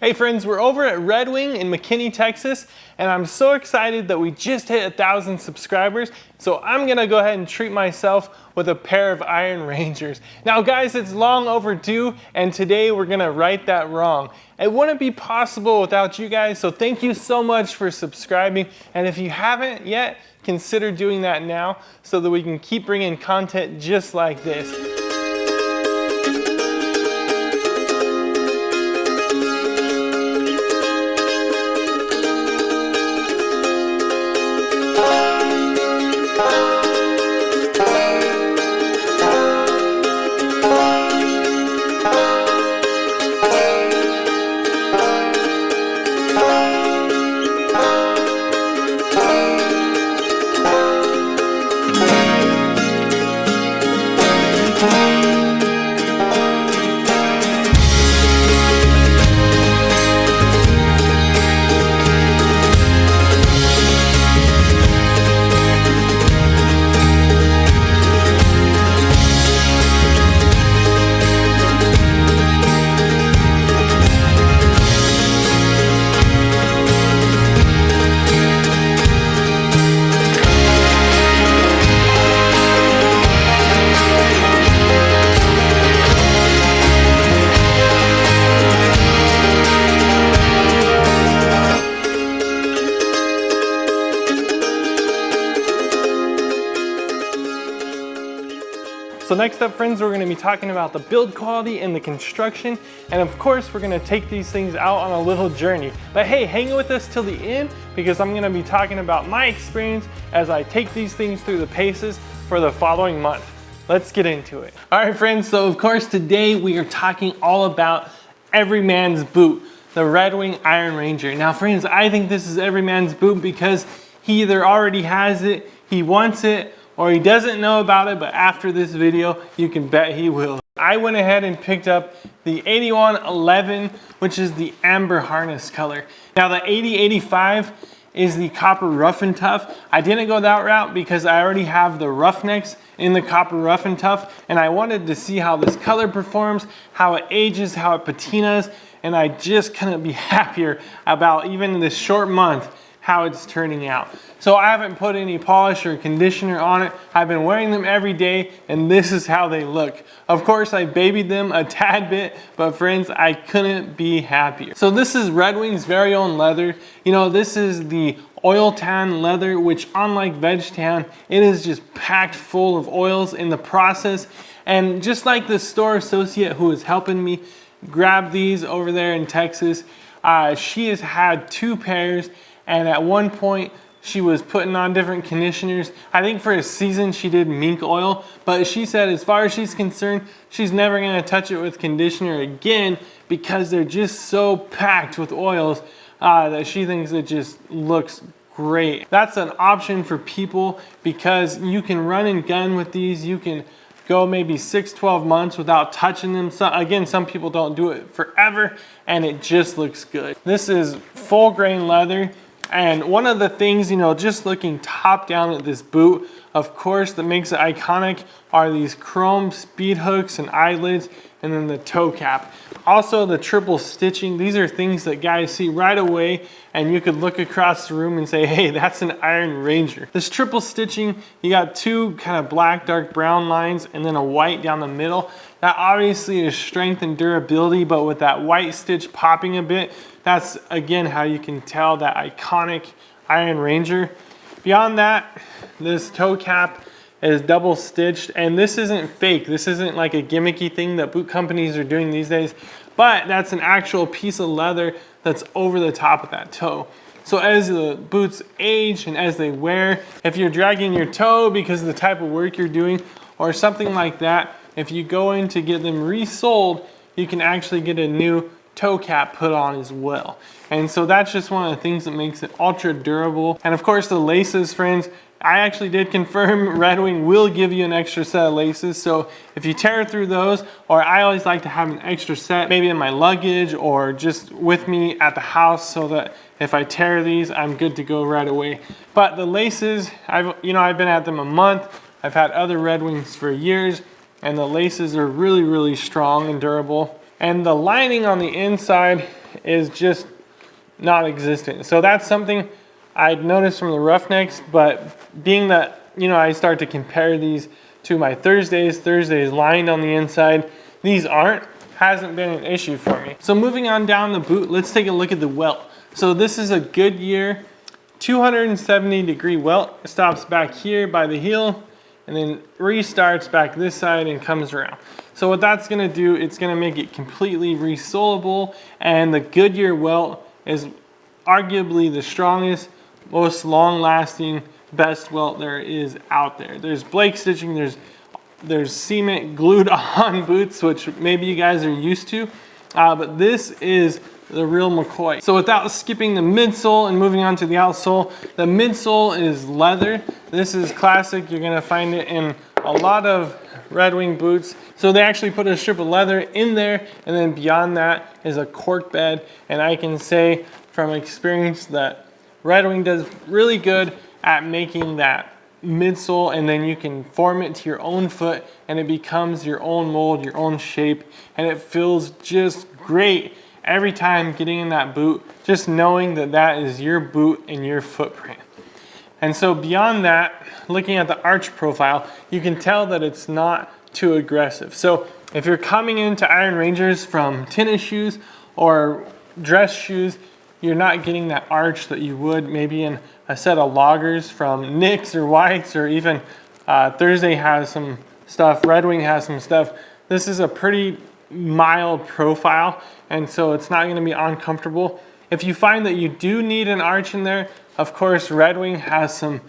Hey friends, we're over at Red Wing in McKinney, Texas, and I'm so excited that we just hit 1,000 subscribers. So I'm gonna go ahead and treat myself with a pair of Iron Rangers. Now guys, it's long overdue, and today we're gonna right that wrong. It wouldn't be possible without you guys, so thank you so much for subscribing. And if you haven't yet, consider doing that now so that we can keep bringing content just like this. So next up friends, we're gonna be talking about the build quality and the construction. And of course, we're gonna take these things out on a little journey. But hey, hang with us till the end because I'm gonna be talking about my experience as I take these things through the paces for the following month. Let's get into it. All right friends, so of course today we are talking all about every man's boot, the Red Wing Iron Ranger. Now friends, I think this is every man's boot because he either already has it, he wants it, or he doesn't know about it, but after this video, you can bet he will. I went ahead and picked up the 8111, which is the amber harness color. Now the 8085 is the copper rough and tough. I didn't go that route because I already have the roughnecks in the copper rough and tough, and I wanted to see how this color performs, how it ages, how it patinas, and I just couldn't be happier about, even in this short month, how it's turning out. So I haven't put any polish or conditioner on it. I've been wearing them every day and this is how they look. Of course, I babied them a tad bit, but friends, I couldn't be happier. So this is Red Wing's very own leather. You know, this is the oil tan leather, which unlike veg tan, it is just packed full of oils in the process. And just like the store associate who is helping me grab these over there in Texas, she has had 2 pairs, and at one point she was putting on different conditioners. I think for a season she did mink oil, but she said as far as she's concerned, she's never gonna touch it with conditioner again because they're just so packed with oils that she thinks it just looks great. That's an option for people because you can run and gun with these. You can go maybe 6-12 months without touching them. So, again, some people don't do it forever and it just looks good. This is full grain leather. And one of the things, you know, just looking top down at this boot, of course, that makes it iconic are these chrome speed hooks and eyelids, and then the toe cap. Also the triple stitching. These are things that guys see right away, and you could look across the room and say, hey, that's an Iron Ranger. This triple stitching, you got 2 kind of black, dark brown lines, and then a white down the middle. That obviously is strength and durability, but with that white stitch popping a bit, that's again how you can tell that iconic Iron Ranger. Beyond that, this toe cap is double stitched, and this isn't fake. This isn't like a gimmicky thing that boot companies are doing these days, but that's an actual piece of leather that's over the top of that toe. So as the boots age and as they wear, if you're dragging your toe because of the type of work you're doing or something like that, if you go in to get them resoled, you can actually get a new toe cap put on as well. And so that's just one of the things that makes it ultra durable. And of course the laces, friends, I actually did confirm Red Wing will give you an extra set of laces. So if you tear through those, or I always like to have an extra set, maybe in my luggage or just with me at the house so that if I tear these, I'm good to go right away. But the laces, I've been at them a month. I've had other Red Wings for years, and the laces are really, really strong and durable. And the lining on the inside is just non-existent. So that's something I'd noticed from the Roughnecks, but being that, you know, I start to compare these to my Thursdays lined on the inside, these hasn't been an issue for me. So moving on down the boot, let's take a look at the welt. So this is a Goodyear 270-degree welt. It stops back here by the heel and then restarts back this side and comes around. So what that's gonna do, it's gonna make it completely resolable, and the Goodyear welt is arguably the strongest, most long-lasting, best welt there is out there. There's Blake stitching, there's cement glued on boots, which maybe you guys are used to, but this is the real McCoy. So without skipping the midsole and moving on to the outsole, the midsole is leather. This is classic. You're gonna find it in a lot of Red Wing boots. So they actually put a strip of leather in there, and then beyond that is a cork bed. And I can say from experience that Red Wing does really good at making that midsole, and then you can form it to your own foot and it becomes your own mold, your own shape, and it feels just great every time getting in that boot, just knowing that that is your boot and your footprint. And so beyond that, looking at the arch profile, you can tell that it's not too aggressive. So if you're coming into Iron Rangers from tennis shoes or dress shoes, you're not getting that arch that you would maybe in a set of loggers from Nick's or White's, or even Thursday has some stuff, Red Wing has some stuff. This is a pretty mild profile, and so it's not going to be uncomfortable. If you find that you do need an arch in there, of course Red Wing has some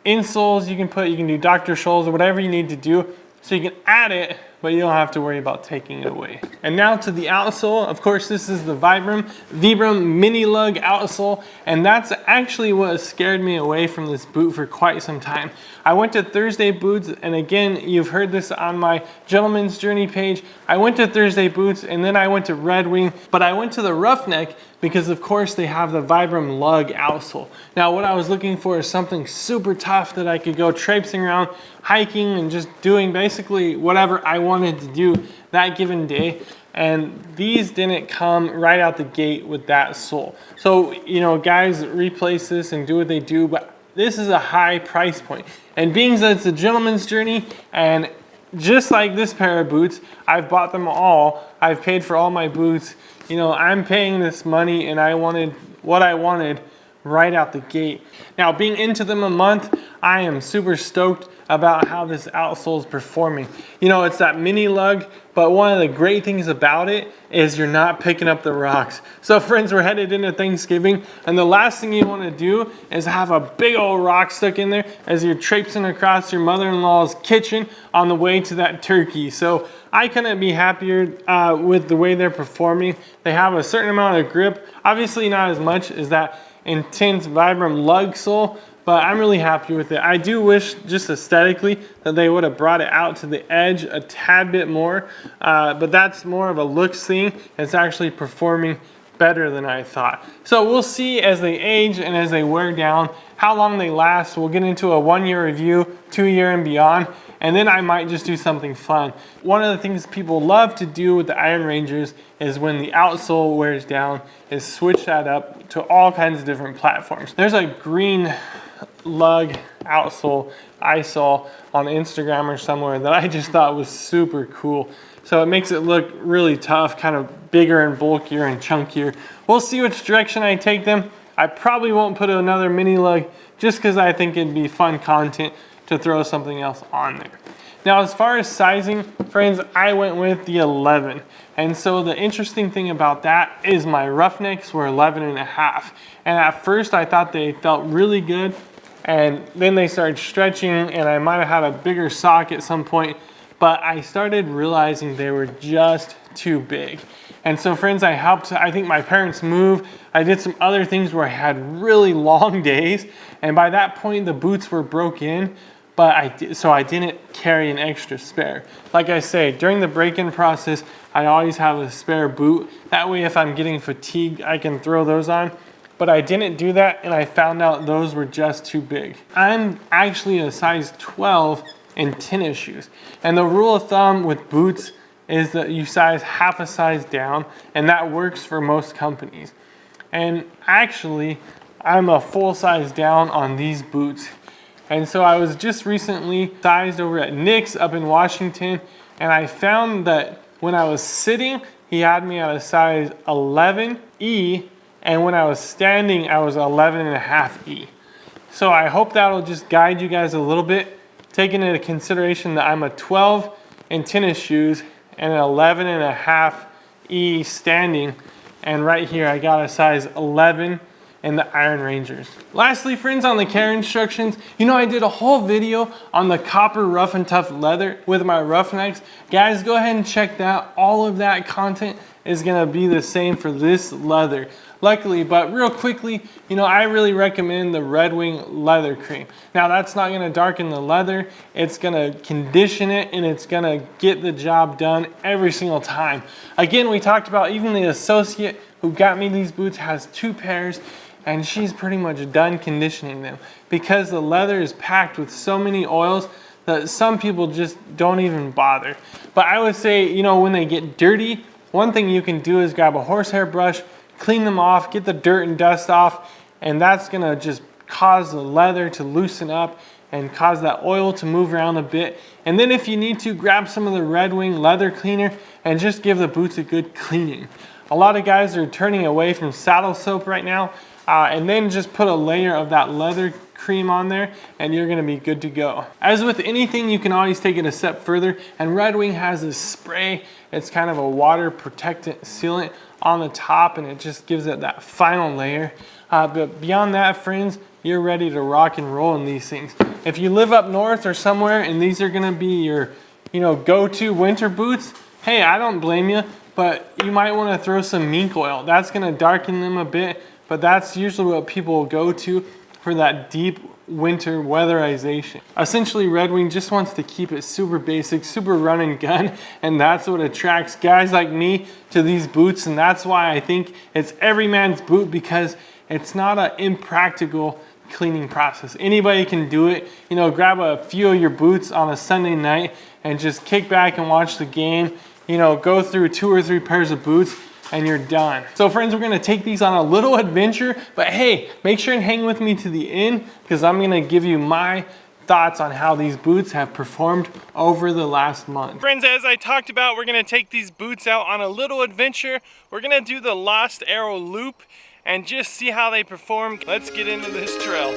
insoles you can put. You can do Dr. Scholl's or whatever you need to do, so you can add it, but you don't have to worry about taking it away. And now to the outsole. Of course, this is the Vibram Mini Lug outsole, and that's actually what scared me away from this boot for quite some time. I went to Thursday Boots, and again, you've heard this on my Gentleman's Journey page. I went to Thursday Boots, and then I went to Red Wing, but I went to the Roughneck because of course they have the Vibram Lug outsole. Now what I was looking for is something super tough that I could go traipsing around, hiking, and just doing basically whatever I wanted to do that given day. And these didn't come right out the gate with that sole. So, you know, guys replace this and do what they do, but this is a high price point. And being that it's a Gentleman's Journey, and just like this pair of boots, I've bought them all. I've paid for all my boots. You know, I'm paying this money and I wanted what I wanted right out the gate. Now, being into them a month, I am super stoked about how this outsole is performing. You know, it's that mini lug, but one of the great things about it is you're not picking up the rocks. So friends, we're headed into Thanksgiving, and the last thing you want to do is have a big old rock stuck in there as you're traipsing across your mother-in-law's kitchen on the way to that turkey. So I couldn't be happier with the way they're performing. They have a certain amount of grip, obviously not as much as that intense Vibram lug sole, but I'm really happy with it. I do wish, just aesthetically, that they would have brought it out to the edge a tad bit more, but that's more of a looks thing. It's actually performing better than I thought. So we'll see as they age and as they wear down how long they last. We'll get into a 1-year review, 2-year and beyond, and then I might just do something fun. One of the things people love to do with the Iron Rangers is when the outsole wears down is switch that up to all kinds of different platforms. There's a green lug outsole I saw on Instagram or somewhere that I just thought was super cool. So it makes it look really tough, kind of bigger and bulkier and chunkier. We'll see which direction I take them. I probably won't put another mini lug just because I think it'd be fun content to throw something else on there. Now, as far as sizing, friends, I went with the 11. And so the interesting thing about that is my Roughnecks were 11.5. And at first I thought they felt really good, and then they started stretching and I might have had a bigger sock at some point, but I started realizing they were just too big. And so friends, I think my parents move. I did some other things where I had really long days, and by that point the boots were broke in, but I didn't carry an extra spare. Like I say, during the break-in process, I always have a spare boot. That way if I'm getting fatigued, I can throw those on. But I didn't do that, and I found out those were just too big. I'm actually a size 12 in tennis shoes. And the rule of thumb with boots is that you size half a size down, and that works for most companies. And actually, I'm a full size down on these boots. And so I was just recently sized over at Nick's up in Washington, and I found that when I was sitting, he had me at a size 11E, and when I was standing, I was 11.5E. So I hope that'll just guide you guys a little bit, taking into consideration that I'm a 12 in tennis shoes and an 11.5E standing, and right here I got a size 11 in the Iron Rangers. Lastly, friends, on the care instructions, you know I did a whole video on the copper rough and tough leather with my Roughnecks. Guys, go ahead and check that. All of that content is gonna be the same for this leather. Luckily, but real quickly, you know, I really recommend the Red Wing leather cream. Now that's not gonna darken the leather, it's gonna condition it, and it's gonna get the job done every single time. Again, we talked about even the associate who got me these boots has 2 pairs, and she's pretty much done conditioning them because the leather is packed with so many oils that some people just don't even bother. But I would say, you know, when they get dirty, one thing you can do is grab a horsehair brush, clean them off, get the dirt and dust off, and that's gonna just cause the leather to loosen up and cause that oil to move around a bit. And then if you need to, grab some of the Red Wing leather cleaner and just give the boots a good cleaning. A lot of guys are turning away from saddle soap right now, and then just put a layer of that leather cream on there and you're gonna be good to go. As with anything, you can always take it a step further, and Red Wing has this spray. It's kind of a water protectant sealant on the top, and it just gives it that final layer. But beyond that, friends, you're ready to rock and roll in these things. If you live up north or somewhere and these are gonna be your, you know, go-to winter boots, hey, I don't blame you, but you might wanna throw some mink oil. That's gonna darken them a bit, but that's usually what people go to for that deep winter weatherization. Essentially, Red Wing just wants to keep it super basic, super run and gun, and that's what attracts guys like me to these boots, and that's why I think it's every man's boot, because it's not an impractical cleaning process. Anybody can do it. You know, grab a few of your boots on a Sunday night and just kick back and watch the game. You know, go through 2 or 3 pairs of boots and you're done. So friends, we're gonna take these on a little adventure, but hey, make sure and hang with me to the end, because I'm gonna give you my thoughts on how these boots have performed over the last month. Friends, as I talked about, we're gonna take these boots out on a little adventure. We're gonna do the Lost Arrow loop and just see how they perform. Let's get into this trail.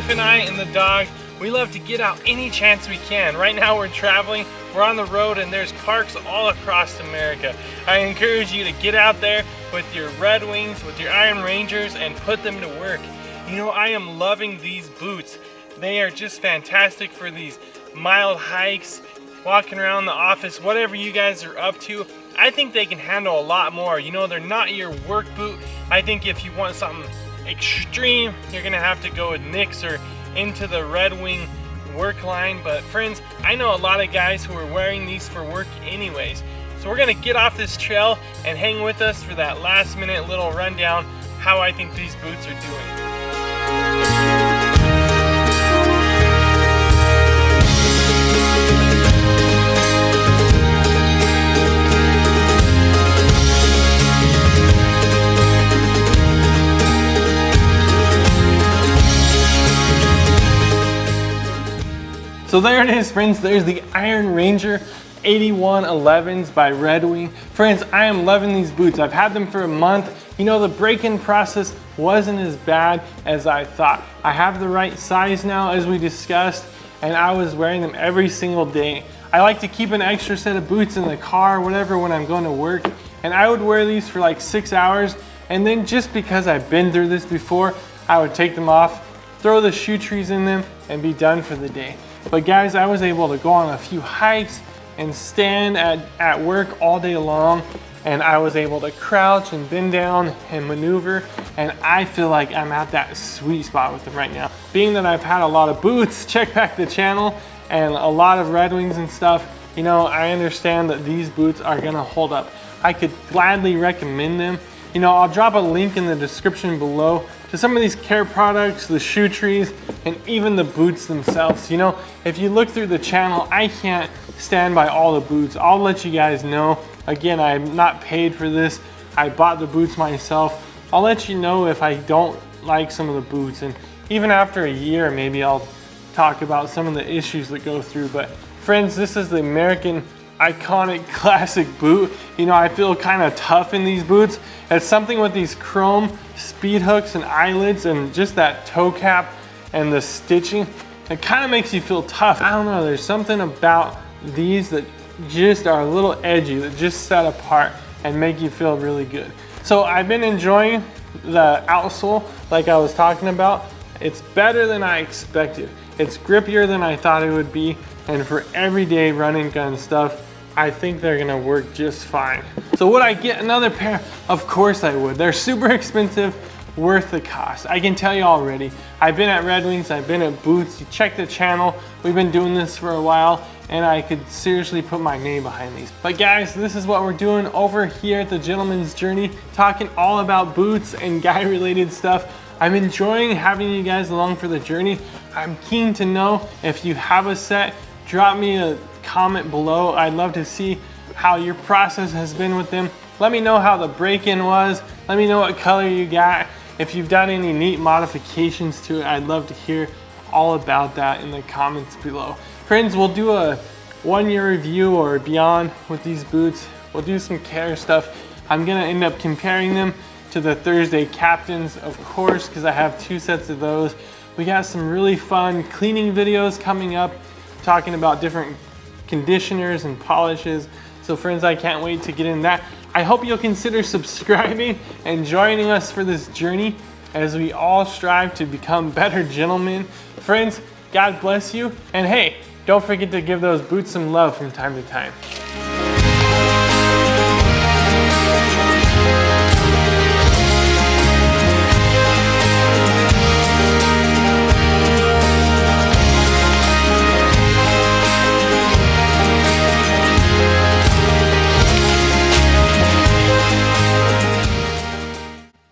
And I and the dog, we love to get out any chance we can. Right now we're traveling, we're on the road, and there's parks all across America. I encourage you to get out there with your Red Wings, with your Iron Rangers, and put them to work. You know, I am loving these boots. They are just fantastic for these mild hikes, walking around the office, whatever you guys are up to. I think they can handle a lot more. You know, they're not your work boot. I think if you want something extreme, you're gonna have to go with Nick's or into the Red Wing work line. But friends, I know a lot of guys who are wearing these for work anyways. So we're gonna get off this trail and hang with us for that last minute little rundown how I think these boots are doing. So there it is, friends. There's the Iron Ranger 8111s by Red Wing. Friends, I am loving these boots. I've had them for a month. You know, the break-in process wasn't as bad as I thought. I have the right size now, as we discussed, and I was wearing them every single day. I like to keep an extra set of boots in the car or whatever when I'm going to work, and I would wear these for like 6 hours, and then just because I've been through this before, I would take them off, throw the shoe trees in them, and be done for the day. But guys, I was able to go on a few hikes and stand at work all day long, and I was able to crouch and bend down and maneuver, and I feel like I'm at that sweet spot with them right now. Being that I've had a lot of boots, check back the channel, and a lot of Red Wings and stuff, you know, I understand that these boots are gonna hold up. I could gladly recommend them. You know, I'll drop a link in the description below to some of these care products, the shoe trees, and even the boots themselves. You know, if you look through the channel, I can't stand by all the boots. I'll let you guys know. Again, I'm not paid for this. I bought the boots myself. I'll let you know if I don't like some of the boots, and even after a year, maybe I'll talk about some of the issues that go through. But friends, this is the American iconic classic boot. You know, I feel kind of tough in these boots. It's something with these chrome speed hooks and eyelets and just that toe cap and the stitching. It kind of makes you feel tough. I don't know, there's something about these that just are a little edgy, that just set apart and make you feel really good. So I've been enjoying the outsole like I was talking about. It's better than I expected. It's grippier than I thought it would be. And for everyday running gun stuff, I think they're gonna work just fine. So would I get another pair? Of course I would. They're super expensive, worth the cost. I can tell you already. I've been at Red Wings, I've been at Boots. You check the channel. We've been doing this for a while, and I could seriously put my name behind these. But guys, this is what we're doing over here at the Gentleman's Journey, talking all about boots and guy-related stuff. I'm enjoying having you guys along for the journey. I'm keen to know if you have a set. Drop me a comment below. I'd love to see how your process has been with them. Let me know how the break-in was. Let me know what color you got. If you've done any neat modifications to it, I'd love to hear all about that in the comments below. Friends, we'll do a 1-year review or beyond with these boots. We'll do some care stuff. I'm gonna end up comparing them to the Thursday Captains, of course, because I have 2 sets of those. We got some really fun cleaning videos coming up, talking about different conditioners and polishes. So friends, I can't wait to get in that. I hope you'll consider subscribing and joining us for this journey as we all strive to become better gentlemen. Friends, God bless you. And hey, don't forget to give those boots some love from time to time.